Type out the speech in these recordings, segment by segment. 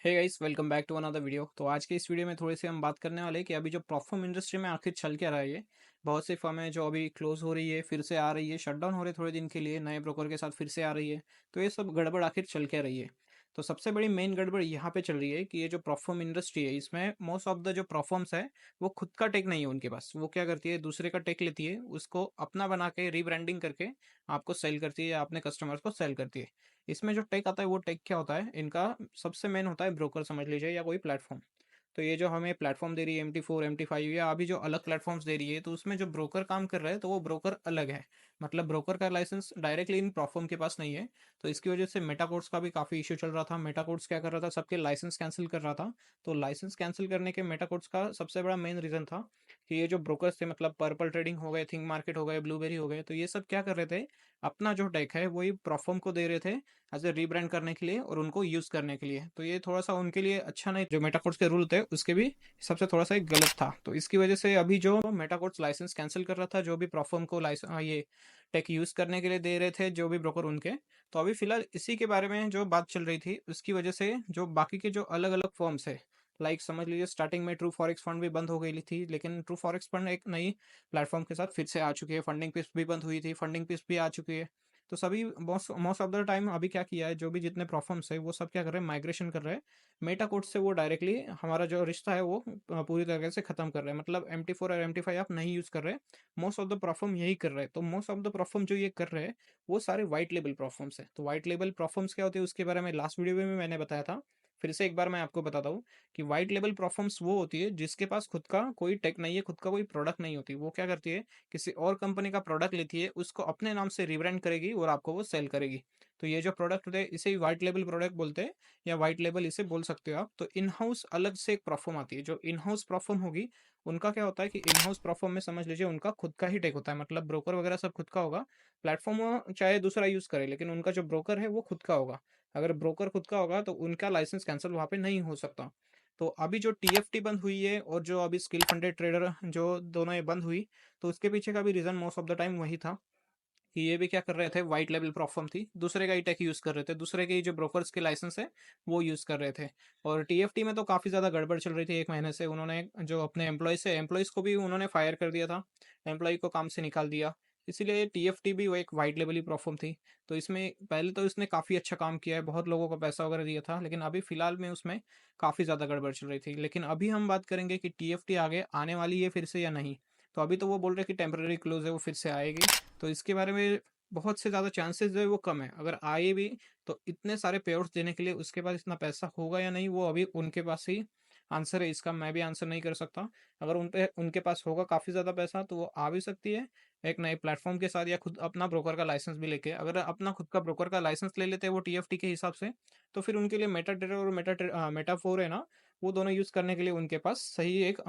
Hey guys, welcome back to another video. तो आज के इस वीडियो में थोड़ी सी हम बात करने वाले हैं कि अभी जो प्लेटफॉर्म इंडस्ट्री में आखिर चल क्या रहा है। ये बहुत सी फर्में जो अभी क्लोज हो रही है, फिर से आ रही है, शटडाउन हो रहे थोड़े दिन के लिए, नए ब्रोकर के साथ फिर से आ रही है। तो ये सब गड़बड़ आखिर चल क्या रही है। तो सबसे बड़ी मेन गड़बड़ यहाँ पे चल रही है कि ये जो प्लेटफॉर्म इंडस्ट्री है, इसमें मोस्ट ऑफ द जो प्लेटफॉर्म्स है वो खुद का टेक नहीं है उनके पास। वो क्या करती है, दूसरे का टेक लेती है, उसको अपना बना के रीब्रांडिंग करके आपको सेल करती है या अपने कस्टमर्स को सेल करती है। इसमें जो टेक आता है वो टेक क्या होता है, इनका सबसे मेन होता है ब्रोकर, समझ लीजिए, या कोई प्लेटफॉर्म। तो ये जो हमें प्लेटफॉर्म दे रही है MT4 MT5 या अभी जो अलग प्लेटफॉर्म्स दे रही है, तो उसमें जो ब्रोकर काम कर रहा है तो वो ब्रोकर अलग है। मतलब ब्रोकर का लाइसेंस डायरेक्टली इन प्लेटफॉर्म के पास नहीं है। तो इसकी वजह से मेटाकोर्स का भी काफ़ी इशू चल रहा था। मेटाकोर्स क्या कर रहा था, सबके लाइसेंस कैंसिल कर रहा था। तो लाइसेंस कैंसिल करने के मेटाकोर्स का सबसे बड़ा मेन रीज़न था कि ये जो ब्रोकर्स थे, मतलब पर्पल ट्रेडिंग हो गए, थिंक मार्केट हो गए, ब्लूबेरी हो गए, तो ये सब क्या कर रहे थे, अपना जो टेक है वही प्लेटफॉर्म को दे रहे थे एज ए रीब्रांड करने के लिए और उनको यूज़ करने के लिए। तो ये थोड़ा सा उनके लिए अच्छा नहीं, जो मेटाकोर्स के रूल थे उसके भी सबसे थोड़ा सा एक गलत था। तो इसकी वजह से अभी जो मेटाकोर्स लाइसेंस कैंसिल कर रहा था, जो भी प्लेटफॉर्म को लाइसेंस ये टेक यूज़ करने के लिए दे रहे थे, जो भी ब्रोकर उनके, तो अभी फिलहाल इसी के बारे में जो बात चल रही थी, उसकी वजह से जो बाकी के जो अलग अलग फॉर्म्स है, लाइक समझ लीजिए स्टार्टिंग में ट्रू फॉरेक्स फंड भी बंद हो गई थी, लेकिन ट्रू फॉरेक्स फंड एक नई प्लेटफॉर्म के साथ फिर से आ चुकी है। फंडिंग पिप्स भी बंद हुई थी, फंडिंग पिप्स भी आ चुकी है। तो सभी मोस्ट ऑफ द टाइम अभी क्या किया है, जो भी जितने प्लेटफॉर्म्स है वो सब क्या कर रहे हैं, माइग्रेशन कर रहे हैं मेटा कोड से। वो डायरेक्टली हमारा जो रिश्ता है वो पूरी तरीके से खत्म कर रहे हैं। मतलब MT4 और MT5 आप नहीं यूज कर रहे, मोस्ट ऑफ द प्लेटफॉर्म यही कर रहे हैं। तो मोस्ट ऑफ द प्लेटफॉर्म जो ये कर रहे हैं वो सारे व्हाइट लेबल प्लेटफॉर्म्स है। तो व्हाइट लेबल प्लेटफॉर्म्स क्या होते हैं उसके बारे में लास्ट वीडियो में भी मैंने बताया था। फिर से एक बार मैं आपको बताता हूँ कि व्हाइट लेबल प्लेटफॉर्म्स वो होती है जिसके पास खुद का कोई टेक नहीं है, खुद का कोई प्रोडक्ट नहीं होती। वो क्या करती है, किसी और कंपनी का प्रोडक्ट लेती है, उसको अपने नाम से रिब्रांड करेगी और आपको वो सेल करेगी। तो ये जो प्रोडक्ट होते हैं इसे ही व्हाइट लेबल प्रोडक्ट बोलते हैं, या व्हाइट लेबल इसे बोल सकते हो आप। तो इन हाउस अलग से एक प्लेटफॉर्म आती है। जो इन हाउस प्लेटफॉर्म होगी, उनका क्या होता है कि इन हाउस प्लेटफॉर्म में समझ लीजिए उनका खुद का ही टेक होता है। मतलब ब्रोकर वगैरह सब खुद का होगा। प्लेटफॉर्म वो चाहे दूसरा यूज करे, लेकिन उनका जो ब्रोकर है वो खुद का होगा। अगर ब्रोकर खुद का होगा तो उनका लाइसेंस कैंसिल वहाँ पे नहीं हो सकता। तो अभी जो TFT बंद हुई है और जो अभी स्किल फंडेड ट्रेडर जो दोनों ये बंद हुई, तो उसके पीछे का भी reason most of the time वही था कि ये भी क्या कर रहे थे, व्हाइट लेवल प्लेटफॉर्म थी, दूसरे का ही टेक यूज़ कर रहे थे, दूसरे के ही जो ब्रोकर्स के लाइसेंस है वो यूज़ कर रहे थे। और TFT में तो काफ़ी ज़्यादा गड़बड़ चल रही थी। 1 महीने से उन्होंने जो अपने एम्प्लॉयज़ को भी उन्होंने फायर कर दिया था, एम्प्लॉय को काम से निकाल दिया। इसीलिए TFT भी वो एक व्हाइट लेवल ही प्लेटफॉर्म थी। तो इसमें पहले तो इसने काफ़ी अच्छा काम किया है, बहुत लोगों को पैसा वगैरह दिया था, लेकिन अभी फ़िलहाल में उसमें काफ़ी ज़्यादा गड़बड़ चल रही थी। लेकिन अभी हम बात करेंगे कि TFT आगे आने वाली है फिर से या नहीं। तो अभी तो वो बोल रहे हैं कि टेम्परेरी क्लोज़ है, वो फिर से आएगी। तो इसके बारे में बहुत से ज़्यादा चांसेस जो है वो कम है। अगर आए भी तो इतने सारे पेआउट्स देने के लिए उसके पास इतना पैसा होगा या नहीं, वो अभी उनके पास ही आंसर है। इसका मैं भी आंसर नहीं कर सकता। अगर उनके पास होगा काफ़ी ज़्यादा पैसा तो वो आ भी सकती है एक नए प्लेटफॉर्म के साथ, या खुद अपना ब्रोकर का लाइसेंस भी लेके। अगर अपना खुद का ब्रोकर का लाइसेंस ले लेते हैं वो TFT के हिसाब से, तो फिर उनके लिए मेटा और मेटाफोर है ना, वो दोनों यूज़ करने के लिए उनके पास सही एक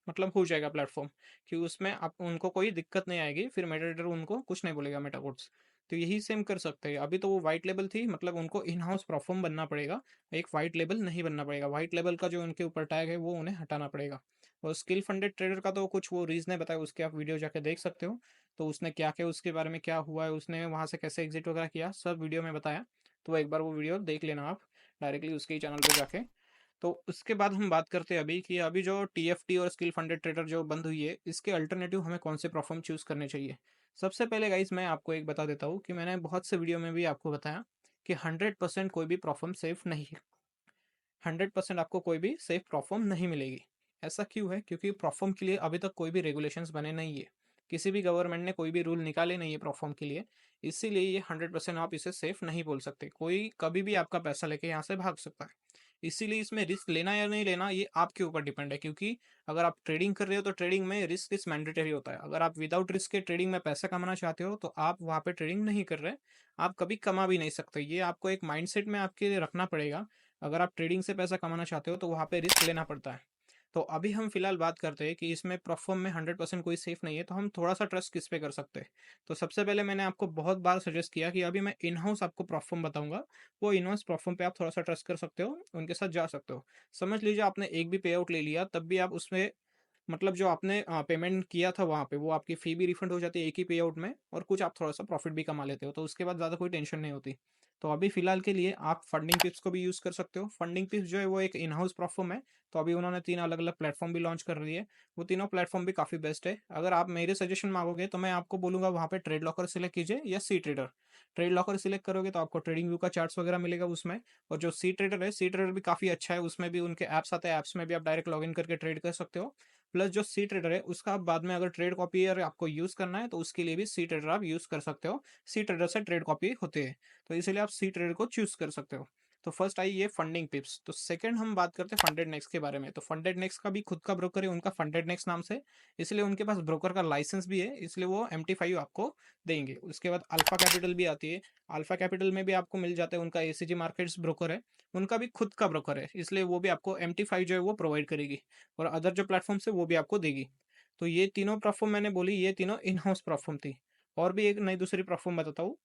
मतलब हो जाएगा प्लेटफॉर्म, कि उसमें आप उनको कोई दिक्कत नहीं आएगी। फिर मेटाडेटर उनको कुछ नहीं बोलेगा, मेटाकोड्स। तो यही सेम कर सकते हैं। अभी तो वो व्हाइट लेबल थी, मतलब उनको इन हाउस प्लेटफॉर्म बनना पड़ेगा, एक व्हाइट लेबल नहीं बनना पड़ेगा। व्हाइट लेबल का जो उनके ऊपर टैग है वो उन्हें हटाना पड़ेगा। और स्किल फंडेड ट्रेडर का तो कुछ वो रीज़न है बताया, उसके आप वीडियो जाके देख सकते हो। तो उसने क्या क्या, उसके बारे में क्या हुआ है, उसने वहाँ से कैसे एग्जिट वगैरह किया, सब वीडियो में बताया। तो एक बार वो वीडियो देख लेना आप डायरेक्टली उसके ही चैनल पे जाके। तो उसके बाद हम बात करते हैं अभी कि अभी जो TFT और स्किल फंडेड ट्रेडर जो बंद हुई है, इसके अल्टरनेटिव हमें कौन से प्लेटफॉर्म चूज़ करने चाहिए। सबसे पहले गाइस मैं आपको एक बता देता हूँ कि मैंने बहुत से वीडियो में भी आपको बताया कि 100% कोई भी प्लेटफॉर्म सेफ नहीं है। 100% आपको कोई भी सेफ प्लेटफॉर्म नहीं मिलेगी। ऐसा क्यों है, क्योंकि प्लेटफॉर्म के लिए अभी तक कोई भी रेगुलेशंस बने नहीं है। किसी भी गवर्नमेंट ने कोई भी रूल निकाले नहीं है प्लेटफॉर्म के लिए। इसीलिए ये 100% आप इसे सेफ नहीं बोल सकते। कोई कभी भी आपका पैसा लेके यहाँ से भाग सकता है। इसीलिए इसमें रिस्क लेना या नहीं लेना ये आपके ऊपर डिपेंड है। क्योंकि अगर आप ट्रेडिंग कर रहे हो तो ट्रेडिंग में रिस्क इस मैंडेटरी होता है। अगर आप विदाउट रिस्क के ट्रेडिंग में पैसा कमाना चाहते हो तो आप वहाँ पे ट्रेडिंग नहीं कर रहे, आप कभी कमा भी नहीं सकते। ये आपको एक माइंडसेट में आपके लिए रखना पड़ेगा। अगर आप ट्रेडिंग से पैसा कमाना चाहते हो तो वहाँ पे रिस्क लेना पड़ता है। तो अभी हम फिलहाल बात करते हैं कि इसमें प्लेटफॉर्म में 100% कोई सेफ नहीं है, तो हम थोड़ा सा ट्रस्ट किस पे कर सकते हैं। तो सबसे पहले मैंने आपको बहुत बार सजेस्ट किया कि अभी मैं इन हाउस आपको प्लेटफॉर्म बताऊंगा। वो इन हाउस प्लेटफॉर्म पे आप थोड़ा सा ट्रस्ट कर सकते हो, उनके साथ जा सकते हो। समझ लीजिए आपने एक भी पे आउट ले लिया तब भी आप उसमें, मतलब जो आपने पेमेंट किया था वहाँ पे, वो आपकी फ़ी भी रिफंड हो जाती है एक ही पे आउट में, और कुछ आप थोड़ा सा प्रॉफिट भी कमा लेते हो। तो उसके बाद ज़्यादा कोई टेंशन नहीं होती। तो अभी फिलहाल के लिए आप फंडिंग पिप्स को भी यूज़ कर सकते हो। फंडिंग पिप्स जो है वो एक इन हाउस प्लेटफॉर्म है, तो अभी उन्होंने 3 अलग-अलग प्लेटफॉर्म भी लॉन्च कर रही है। वो तीनों प्लेटफॉर्म भी काफ़ी बेस्ट है। अगर आप मेरे सजेशन माँगोगे तो मैं आपको बोलूँगा वहाँ पे ट्रेड लॉकर सेलेक्ट कीजिए या सी ट्रेडर। ट्रेड लॉकर सेलेक्ट करोगे तो आपको ट्रेडिंग व्यू का चार्ट्स वगैरह मिलेगा उसमें, और जो सी ट्रेडर है, सी ट्रेडर भी काफ़ी अच्छा है, उसमें भी उनके ऐप्स आते हैं, ऐप्स में भी आप डायरेक्ट लॉगिन करके ट्रेड कर सकते हो। प्लस जो सी ट्रेडर है उसका आप बाद में अगर ट्रेड कॉपी अगर आपको यूज़ करना है तो उसके लिए भी सी ट्रेडर आप यूज़ कर सकते हो। सी ट्रेडर से ट्रेड कॉपी होती है, तो इसीलिए आप सी ट्रेडर को चूज़ कर सकते हो। तो फर्स्ट आई ये फंडिंग पिप्स। तो सेकंड हम बात करते हैं फंडेड नेक्स्ट के बारे में। तो फंडेड नेक्स्ट का भी खुद का ब्रोकर है उनका, फंडेड नेक्स्ट नाम से, इसलिए उनके पास ब्रोकर का लाइसेंस भी है, इसलिए वो MT5 आपको देंगे। उसके बाद अल्फा कैपिटल भी आती है। अल्फा कैपिटल में भी आपको मिल जाता है, उनका ACG मार्केट्स ब्रोकर है, उनका भी खुद का ब्रोकर है, इसलिए वो भी आपको MT5 जो है वो प्रोवाइड करेगी, और अदर जो प्लेटफॉर्म्स है वो भी आपको देगी। तो ये तीनों प्लेटफॉर्म मैंने बोली, ये तीनों इन हाउस प्लेटफॉर्म थी। और भी एक नई दूसरी प्लेटफॉर्म बताता हूँ,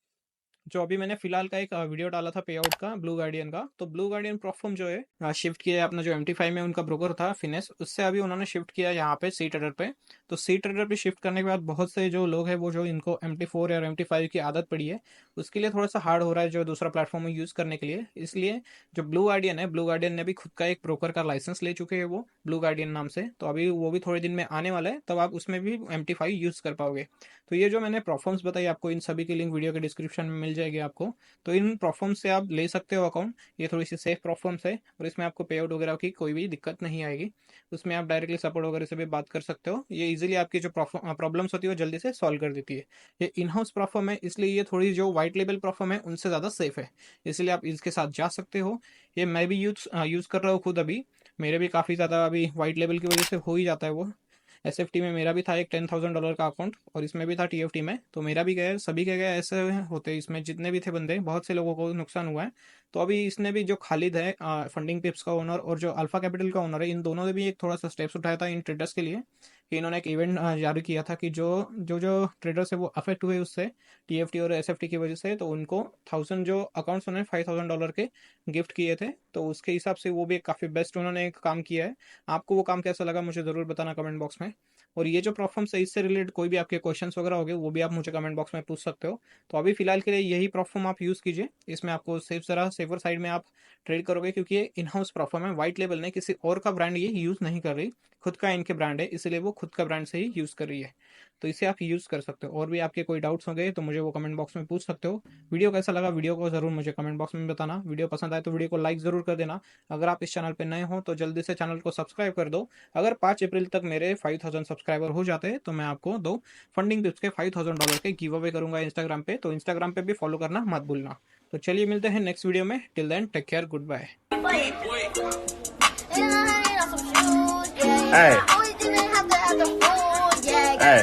जो अभी मैंने फिलहाल का एक वीडियो डाला था पे आउट का, ब्लू गार्डियन का। तो ब्लू गार्डियन प्लेटफॉर्म जो है शिफ्ट किया है अपना, जो MT5 में उनका ब्रोकर था फिनेस, उससे अभी उन्होंने शिफ्ट किया यहाँ पे सी ट्रेडर पे। तो सी ट्रेडर पे शिफ्ट करने के बाद बहुत से जो लोग हैं वो जो इनको MT4 या MT5 की आदत पड़ी है, उसके लिए थोड़ा सा हार्ड हो रहा है जो दूसरा प्लेटफॉर्म में यूज़ करने के लिए। इसलिए जो ब्लू गार्डियन है, ब्लू गार्डियन ने भी खुद का एक ब्रोकर का लाइसेंस ले चुके हैं वो, ब्लू गार्डियन नाम से। तो अभी वो भी थोड़े दिन में आने वाला है, तब आप उसमें भी MT5 यूज़ कर पाओगे। तो ये जो मैंने प्लेटफॉर्म्स बताई आपको, इन सभी की लिंक वीडियो के डिस्क्रिप्शन में मिल जाएगी आपको। तो इन प्लेटफॉर्म्स से आप ले सकते हो अकाउंट। ये थोड़ी सी सेफ प्लेटफॉर्म्स है, और इसमें आपको पे आउट वगैरह की कोई भी दिक्कत नहीं आएगी। उसमें आप डायरेक्टली सपोर्ट वगैरह से भी बात कर सकते हो। ये इजीली आपकी जो प्रॉब्लम्स होती है वो जल्दी से सॉल्व कर देती है। ये इन हाउस प्लेटफॉर्म है, इसलिए ये थोड़ी जो वाइट लेबल प्लेटफॉर्म है उनसे ज़्यादा सेफ है, इसलिए आप इसके साथ जा सकते हो। ये मैं भी यूज़ कर रहा हूँ खुद अभी। मेरे भी काफ़ी ज़्यादा अभी वाइट लेबल की वजह से हो ही जाता है वो। SFT में मेरा भी था एक $10,000 का अकाउंट, और इसमें भी था TFT में। तो मेरा भी गया, सभी के गए ऐसे होते, इसमें जितने भी थे बंदे, बहुत से लोगों को नुकसान हुआ है। तो अभी इसने भी, जो खालिद है फंडिंग पिप्स का ओनर, और जो अल्फा कैपिटल का ओनर है, इन दोनों ने भी एक थोड़ा सा स्टेप्स उठाया था इन ट्रेडर्स के लिए, कि इन्होंने एक इवेंट जारी किया था कि जो जो जो ट्रेडर्स है वो अफेक्ट हुए उससे, TFT और SFT की वजह से, तो उनको 1000 जो अकाउंट्स उन्होंने $5,000 के गिफ्ट किए थे। तो उसके हिसाब से वो भी काफ़ी बेस्ट उन्होंने एक काम किया है। आपको वो काम कैसा लगा मुझे ज़रूर बताना कमेंट बॉक्स में। और ये जो प्लेटफॉर्म्स है, इससे रिलेटेड कोई भी आपके क्वेश्चंस वगैरह होंगे वो भी आप मुझे कमेंट बॉक्स में पूछ सकते हो। तो अभी फिलहाल के लिए यही प्लेटफॉर्म आप यूज़ कीजिए, इसमें आपको सेफर साइड में आप ट्रेड करोगे, क्योंकि ये इन हाउस प्लेटफॉर्म है, वाइट लेबल नहीं, किसी और का ब्रांड ये यूज़ नहीं कर रही, खुद का इनके ब्रांड है, इसलिए वो खुद का ब्रांड से ही यूज़ कर रही है। तो इसे आप यूज़ कर सकते हो। और भी आपके कोई डाउट्स होंगे तो मुझे वो कमेंट बॉक्स में पूछ सकते हो। वीडियो कैसा लगा, वीडियो को ज़रूर मुझे कमेंट बॉक्स में बताना। वीडियो पसंद आए तो वीडियो को लाइक ज़रूर कर देना। अगर आप इस चैनल पर नए हो तो जल्दी से चैनल को सब्सक्राइब कर दो। अगर 5 अप्रैल तक मेरे 5000 सब्सक्राइबर हो जाते हैं तो मैं आपको 2 फंडिंग टिप्स के $5000 के गिव अवे करूंगा इंस्टाग्राम पे, तो इंस्टाग्राम पे भी फॉलो करना मत भूलना। तो चलिए मिलते हैं नेक्स्ट वीडियो में। Till then take care, good bye. Hey. Hey.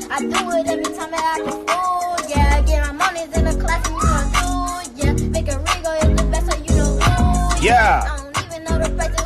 I do it every time that I can afford, yeah. Get my money's in the class and you know do, yeah. Make a ring go is the best, so you know, yeah. I don't even know the price.